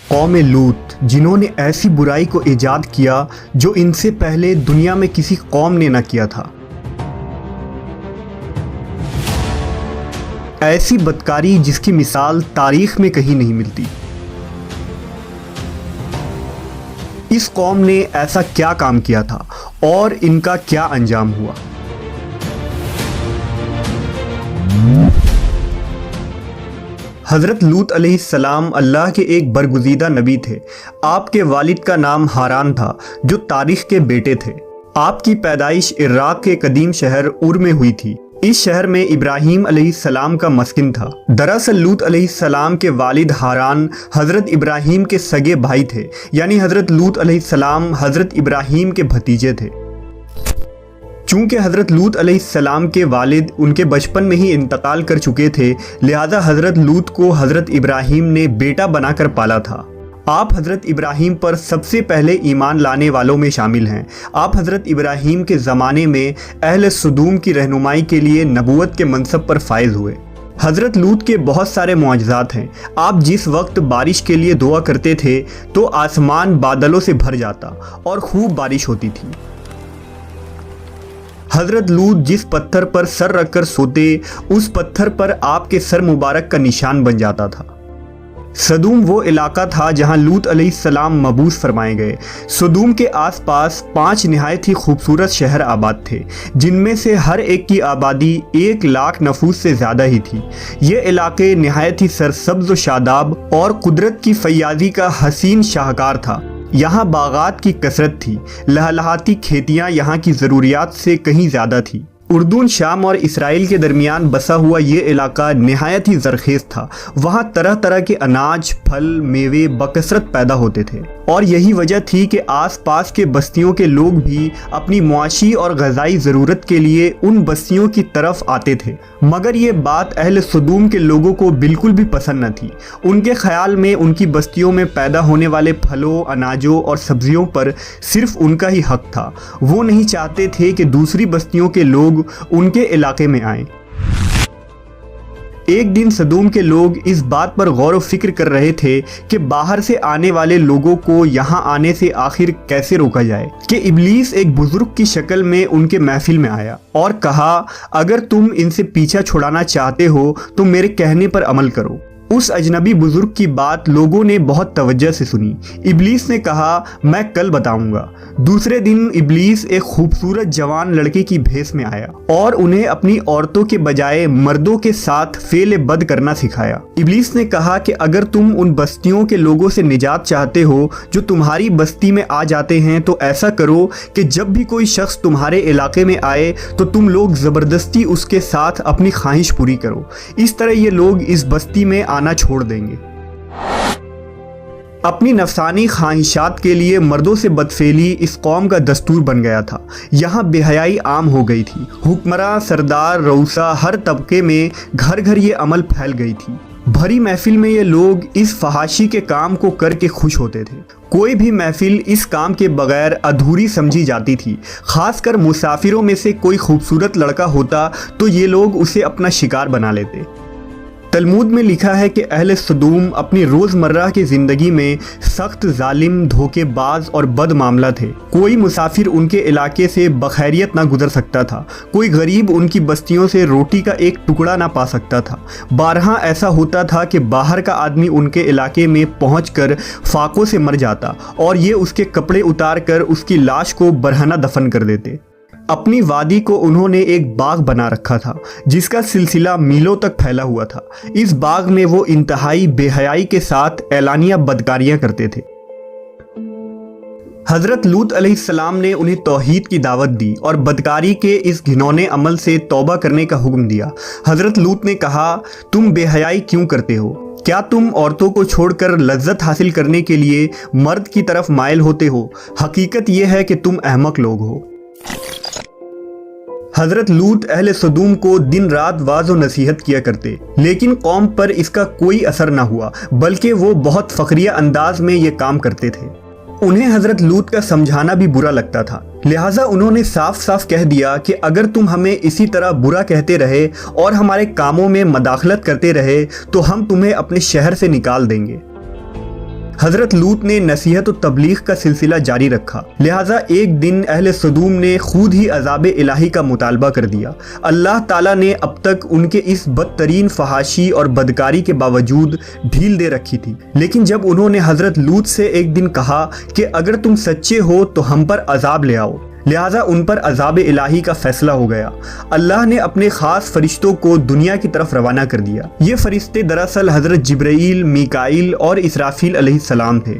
قوم لوط جنہوں نے ایسی برائی کو ایجاد کیا جو ان سے پہلے دنیا میں کسی قوم نے نہ کیا تھا۔ ایسی بدکاری جس کی مثال تاریخ میں کہیں نہیں ملتی۔ اس قوم نے ایسا کیا کام کیا تھا اور ان کا کیا انجام ہوا؟ حضرت لوط علیہ السلام اللہ کے ایک برگزیدہ نبی تھے۔ آپ کے والد کا نام ہاران تھا جو تاریخ کے بیٹے تھے۔ آپ کی پیدائش عراق کے قدیم شہر اور میں ہوئی تھی۔ اس شہر میں ابراہیم علیہ السلام کا مسکن تھا۔ دراصل لوط علیہ السلام کے والد ہاران حضرت ابراہیم کے سگے بھائی تھے، یعنی حضرت لوط علیہ السلام حضرت ابراہیم کے بھتیجے تھے۔ چونکہ حضرت لوط علیہ السلام کے والد ان کے بچپن میں ہی انتقال کر چکے تھے، لہذا حضرت لوط کو حضرت ابراہیم نے بیٹا بنا کر پالا تھا۔ آپ حضرت ابراہیم پر سب سے پہلے ایمان لانے والوں میں شامل ہیں۔ آپ حضرت ابراہیم کے زمانے میں اہل سدوم کی رہنمائی کے لیے نبوت کے منصب پر فائز ہوئے۔ حضرت لوط کے بہت سارے معجزات ہیں۔ آپ جس وقت بارش کے لیے دعا کرتے تھے تو آسمان بادلوں سے بھر جاتا اور خوب بارش ہوتی تھی۔ حضرت لوط جس پتھر پر سر رکھ کر سوتے، اس پتھر پر آپ کے سر مبارک کا نشان بن جاتا تھا۔ سدوم وہ علاقہ تھا جہاں لوط علیہ السلام مبعوث فرمائے گئے۔ سدوم کے آس پاس 5 نہایت ہی خوبصورت شہر آباد تھے، جن میں سے ہر ایک کی آبادی 1 لاکھ نفوس سے زیادہ ہی تھی۔ یہ علاقے نہایت ہی سرسبز و شاداب اور قدرت کی فیاضی کا حسین شاہکار تھا۔ یہاں باغات کی کثرت تھی، لہلہاتی کھیتیاں یہاں کی ضروریات سے کہیں زیادہ تھی۔ اردن، شام اور اسرائیل کے درمیان بسا ہوا یہ علاقہ نہایت ہی زرخیز تھا۔ وہاں طرح طرح کے اناج، پھل، میوے بکثرت پیدا ہوتے تھے، اور یہی وجہ تھی کہ آس پاس کے بستیوں کے لوگ بھی اپنی معاشی اور غذائی ضرورت کے لیے ان بستیوں کی طرف آتے تھے۔ مگر یہ بات اہل سدوم کے لوگوں کو بالکل بھی پسند نہ تھی۔ ان کے خیال میں ان کی بستیوں میں پیدا ہونے والے پھلوں، اناجوں اور سبزیوں پر صرف ان کا ہی حق تھا۔ وہ نہیں چاہتے تھے کہ دوسری بستیوں کے لوگ ان کے علاقے میں آئیں۔ ایک دن سدوم کے لوگ اس بات پر غور و فکر کر رہے تھے کہ باہر سے آنے والے لوگوں کو یہاں آنے سے آخر کیسے روکا جائے، کہ ابلیس ایک بزرگ کی شکل میں ان کے محفل میں آیا اور کہا، اگر تم ان سے پیچھا چھڑانا چاہتے ہو تو میرے کہنے پر عمل کرو۔ اس اجنبی بزرگ کی بات لوگوں نے بہت توجہ سے سنی۔ ابلیس نے کہا، میں کل بتاؤں گا۔ دوسرے دن ابلیس ایک خوبصورت جوان لڑکے کی بھیس میں آیا اور انہیں اپنی عورتوں کے بجائے مردوں کے ساتھ فعل بد کرنا سکھایا۔ ابلیس نے کہا کہ اگر تم ان بستیوں کے لوگوں سے نجات چاہتے ہو جو تمہاری بستی میں آ جاتے ہیں تو ایسا کرو کہ جب بھی کوئی شخص تمہارے علاقے میں آئے تو تم لوگ زبردستی اس کے ساتھ اپنی خواہش پوری کرو۔ اس طرح یہ لوگ اس بستی میں آنا چھوڑ دیں گے۔ اپنی نفسانی خواہشات کے لیے مردوں سے بدفعلی اس قوم کا دستور بن گیا تھا۔ یہاں بے حیائی عام ہو گئی تھی۔ حکمراں، سردار، رؤسا، ہر طبقے میں گھر گھر یہ عمل پھیل گئی تھی۔ بھری محفل میں یہ لوگ اس فحاشی کے کام کو کر کے خوش ہوتے تھے۔ کوئی بھی محفل اس کام کے بغیر ادھوری سمجھی جاتی تھی۔ خاص کر مسافروں میں سے کوئی خوبصورت لڑکا ہوتا تو یہ لوگ اسے اپنا شکار بنا لیتے۔ تلمود میں لکھا ہے کہ اہل سدوم اپنی روزمرہ کی زندگی میں سخت ظالم، دھوکے باز اور بد معاملہ تھے۔ کوئی مسافر ان کے علاقے سے بخیریت نہ گزر سکتا تھا۔ کوئی غریب ان کی بستیوں سے روٹی کا ایک ٹکڑا نہ پا سکتا تھا۔ بارہا ایسا ہوتا تھا کہ باہر کا آدمی ان کے علاقے میں پہنچ کر فاقوں سے مر جاتا اور یہ اس کے کپڑے اتار کر اس کی لاش کو برہنہ دفن کر دیتے۔ اپنی وادی کو انہوں نے ایک باغ بنا رکھا تھا جس کا سلسلہ میلوں تک پھیلا ہوا تھا۔ اس باغ میں وہ انتہائی بے حیائی کے ساتھ اعلانیہ بدکاریاں کرتے تھے۔ حضرت لوط علیہ السلام نے انہیں توحید کی دعوت دی اور بدکاری کے اس گھنونے عمل سے توبہ کرنے کا حکم دیا۔ حضرت لوط نے کہا، تم بے حیائی کیوں کرتے ہو؟ کیا تم عورتوں کو چھوڑ کر لذت حاصل کرنے کے لیے مرد کی طرف مائل ہوتے ہو؟ حقیقت یہ ہے کہ تم احمق لوگ ہو۔ حضرت لوط اہل سدوم کو دن رات واعظ و نصیحت کیا کرتے، لیکن قوم پر اس کا کوئی اثر نہ ہوا، بلکہ وہ بہت فخریہ انداز میں یہ کام کرتے تھے۔ انہیں حضرت لوط کا سمجھانا بھی برا لگتا تھا، لہٰذا انہوں نے صاف صاف کہہ دیا کہ اگر تم ہمیں اسی طرح برا کہتے رہے اور ہمارے کاموں میں مداخلت کرتے رہے تو ہم تمہیں اپنے شہر سے نکال دیں گے۔ حضرت لوط نے نصیحت و تبلیغ کا سلسلہ جاری رکھا، لہٰذا ایک دن اہل سدوم نے خود ہی عذاب الہی کا مطالبہ کر دیا۔ اللہ تعالیٰ نے اب تک ان کے اس بدترین فحاشی اور بدکاری کے باوجود ڈھیل دے رکھی تھی، لیکن جب انہوں نے حضرت لوط سے ایک دن کہا کہ اگر تم سچے ہو تو ہم پر عذاب لے آؤ، لہٰذا ان پر عذاب الہی کا فیصلہ ہو گیا۔ اللہ نے اپنے خاص فرشتوں کو دنیا کی طرف روانہ کر دیا۔ یہ فرشتے دراصل حضرت جبرائیل، میکائیل اور اسرافیل علیہ السلام تھے۔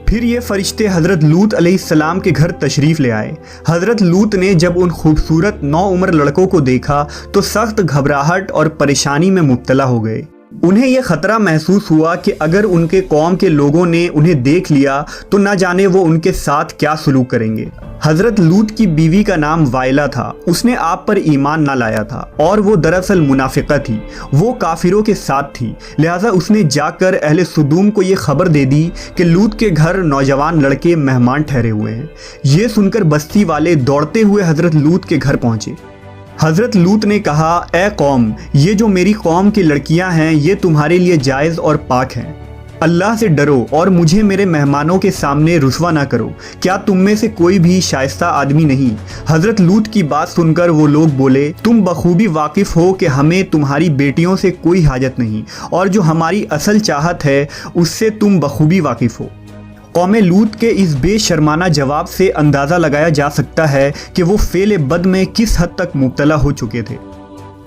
پھر یہ فرشتے حضرت لوط علیہ السلام کے گھر تشریف لے آئے۔ حضرت لوط نے جب ان خوبصورت نوعمر لڑکوں کو دیکھا تو سخت گھبراہٹ اور پریشانی میں مبتلا ہو گئے۔ انہیں یہ خطرہ محسوس ہوا کہ اگر ان کے قوم کے لوگوں نے انہیں دیکھ لیا تو نہ جانے وہ ان کے ساتھ کیا سلوک کریں گے۔ حضرت لوط کی بیوی کا نام وائلہ تھا، اس نے آپ پر ایمان نہ لایا تھا اور وہ دراصل منافقہ تھی، وہ کافروں کے ساتھ تھی، لہٰذا اس نے جا کر اہل سدوم کو یہ خبر دے دی کہ لوط کے گھر نوجوان لڑکے مہمان ٹھہرے ہوئے ہیں۔ یہ سن کر بستی والے دوڑتے ہوئے حضرت لوط کے گھر پہنچے۔ حضرت لوط نے کہا، اے قوم، یہ جو میری قوم کی لڑکیاں ہیں یہ تمہارے لیے جائز اور پاک ہیں، اللہ سے ڈرو اور مجھے میرے مہمانوں کے سامنے رسوا نہ کرو۔ کیا تم میں سے کوئی بھی شائستہ آدمی نہیں؟ حضرت لوط کی بات سن کر وہ لوگ بولے، تم بخوبی واقف ہو کہ ہمیں تمہاری بیٹیوں سے کوئی حاجت نہیں، اور جو ہماری اصل چاہت ہے اس سے تم بخوبی واقف ہو۔ قوم لوط کے اس بے شرمانہ جواب سے اندازہ لگایا جا سکتا ہے کہ وہ فعل بد میں کس حد تک مبتلا ہو چکے تھے۔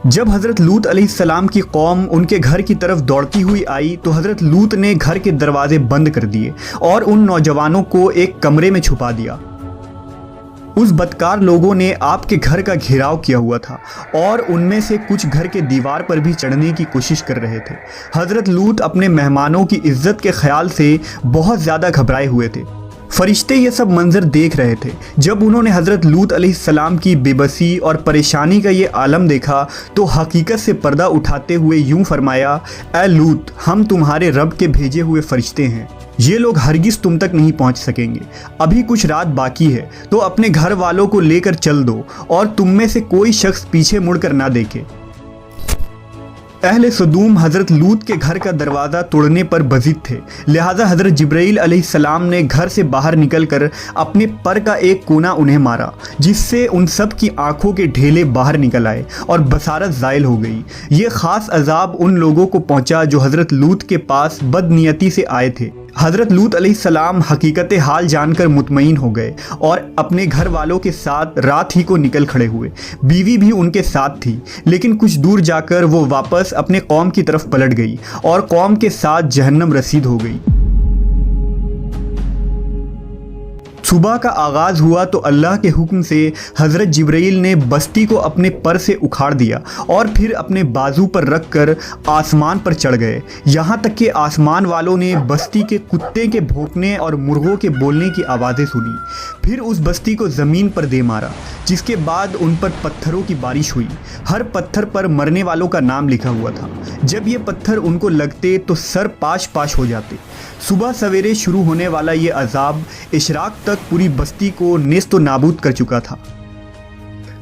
جب حضرت لوط علیہ السلام کی قوم ان کے گھر کی طرف دوڑتی ہوئی آئی تو حضرت لوط نے گھر کے دروازے بند کر دیے اور ان نوجوانوں کو ایک کمرے میں چھپا دیا۔ اس بدکار لوگوں نے آپ کے گھر کا گھیراؤ کیا ہوا تھا اور ان میں سے کچھ گھر کے دیوار پر بھی چڑھنے کی کوشش کر رہے تھے۔ حضرت لوط اپنے مہمانوں کی عزت کے خیال سے بہت زیادہ گھبرائے ہوئے تھے۔ فرشتے یہ سب منظر دیکھ رہے تھے۔ جب انہوں نے حضرت لوط علیہ السلام کی بے بسی اور پریشانی کا یہ عالم دیکھا تو حقیقت سے پردہ اٹھاتے ہوئے یوں فرمایا، اے لوط، ہم تمہارے رب کے بھیجے ہوئے فرشتے ہیں، یہ لوگ ہرگز تم تک نہیں پہنچ سکیں گے۔ ابھی کچھ رات باقی ہے تو اپنے گھر والوں کو لے کر چل دو اور تم میں سے کوئی شخص پیچھے مڑ کر نہ دیکھے۔ اہل سدوم حضرت لوط کے گھر کا دروازہ توڑنے پر بضد تھے، لہٰذا حضرت جبرائیل علیہ السلام نے گھر سے باہر نکل کر اپنے پر کا ایک کونا انہیں مارا، جس سے ان سب کی آنکھوں کے ڈھیلے باہر نکل آئے اور بصارت زائل ہو گئی۔ یہ خاص عذاب ان لوگوں کو پہنچا جو حضرت لوط کے پاس بد نیتی سے آئے تھے۔ حضرت لوط علیہ السلام حقیقت حال جان کر مطمئن ہو گئے اور اپنے گھر والوں کے ساتھ رات ہی کو نکل کھڑے ہوئے۔ بیوی بھی ان کے ساتھ تھی، لیکن کچھ دور جا کر وہ واپس اپنے قوم کی طرف پلٹ گئی اور قوم کے ساتھ جہنم رسید ہو گئی۔ صبح کا آغاز ہوا تو اللہ کے حکم سے حضرت جبرائیل نے بستی کو اپنے پر سے اکھاڑ دیا اور پھر اپنے بازو پر رکھ کر آسمان پر چڑھ گئے، یہاں تک کہ آسمان والوں نے بستی کے کتے کے بھونکنے اور مرغوں کے بولنے کی آوازیں سنی۔ پھر اس بستی کو زمین پر دے مارا، جس کے بعد ان پر پتھروں کی بارش ہوئی۔ ہر پتھر پر مرنے والوں کا نام لکھا ہوا تھا۔ جب یہ پتھر ان کو لگتے تو سر پاش پاش ہو جاتے۔ صبح سویرے شروع ہونے والا یہ عذاب اشراق تک پوری بستی کو نیست و نابود کر چکا تھا۔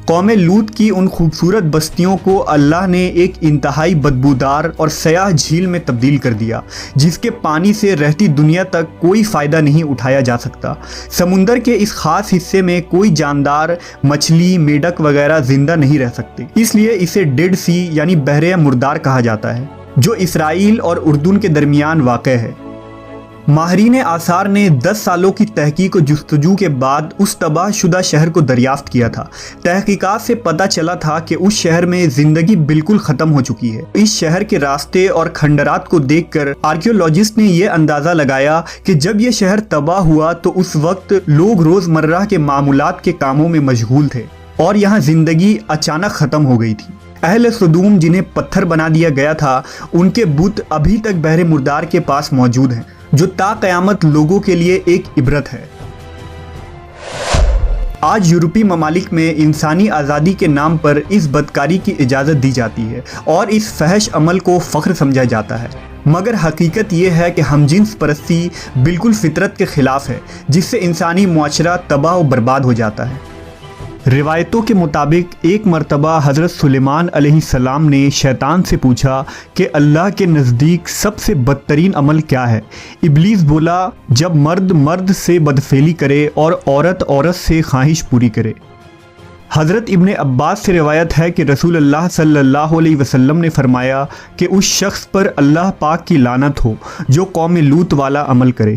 قوم لوط کی ان خوبصورت بستیوں کو اللہ نے ایک انتہائی بدبودار اور سیاہ جھیل میں تبدیل کر دیا، جس کے پانی سے رہتی دنیا تک کوئی فائدہ نہیں اٹھایا جا سکتا۔ سمندر کے اس خاص حصے میں کوئی جاندار، مچھلی، میڈک وغیرہ زندہ نہیں رہ سکتے، اس لیے اسے ڈیڈ سی یعنی بحر مردار کہا جاتا ہے، جو اسرائیل اور اردن کے درمیان واقع ہے۔ ماہرین آثار نے 10 سالوں کی تحقیق و جستجو کے بعد اس تباہ شدہ شہر کو دریافت کیا تھا۔ تحقیقات سے پتہ چلا تھا کہ اس شہر میں زندگی بالکل ختم ہو چکی ہے۔ اس شہر کے راستے اور کھنڈرات کو دیکھ کر آرکیولوجسٹ نے یہ اندازہ لگایا کہ جب یہ شہر تباہ ہوا تو اس وقت لوگ روزمرہ کے معمولات کے کاموں میں مشغول تھے اور یہاں زندگی اچانک ختم ہو گئی تھی۔ اہل سدوم جنہیں پتھر بنا دیا گیا تھا، ان کے بت ابھی تک بحر مردار کے پاس موجود ہیں، جو تا قیامت لوگوں کے لیے ایک عبرت ہے۔ آج یورپی ممالک میں انسانی آزادی کے نام پر اس بدکاری کی اجازت دی جاتی ہے اور اس فحش عمل کو فخر سمجھا جاتا ہے، مگر حقیقت یہ ہے کہ ہم جنس پرستی بالکل فطرت کے خلاف ہے، جس سے انسانی معاشرہ تباہ و برباد ہو جاتا ہے۔ روایتوں کے مطابق ایک مرتبہ حضرت سلیمان علیہ السلام نے شیطان سے پوچھا کہ اللہ کے نزدیک سب سے بدترین عمل کیا ہے؟ ابلیس بولا، جب مرد مرد سے بدفعلی کرے اور عورت عورت سے خواہش پوری کرے۔ حضرت ابن عباس سے روایت ہے کہ رسول اللہ صلی اللہ علیہ وسلم نے فرمایا کہ اس شخص پر اللہ پاک کی لعنت ہو جو قوم لوط والا عمل کرے۔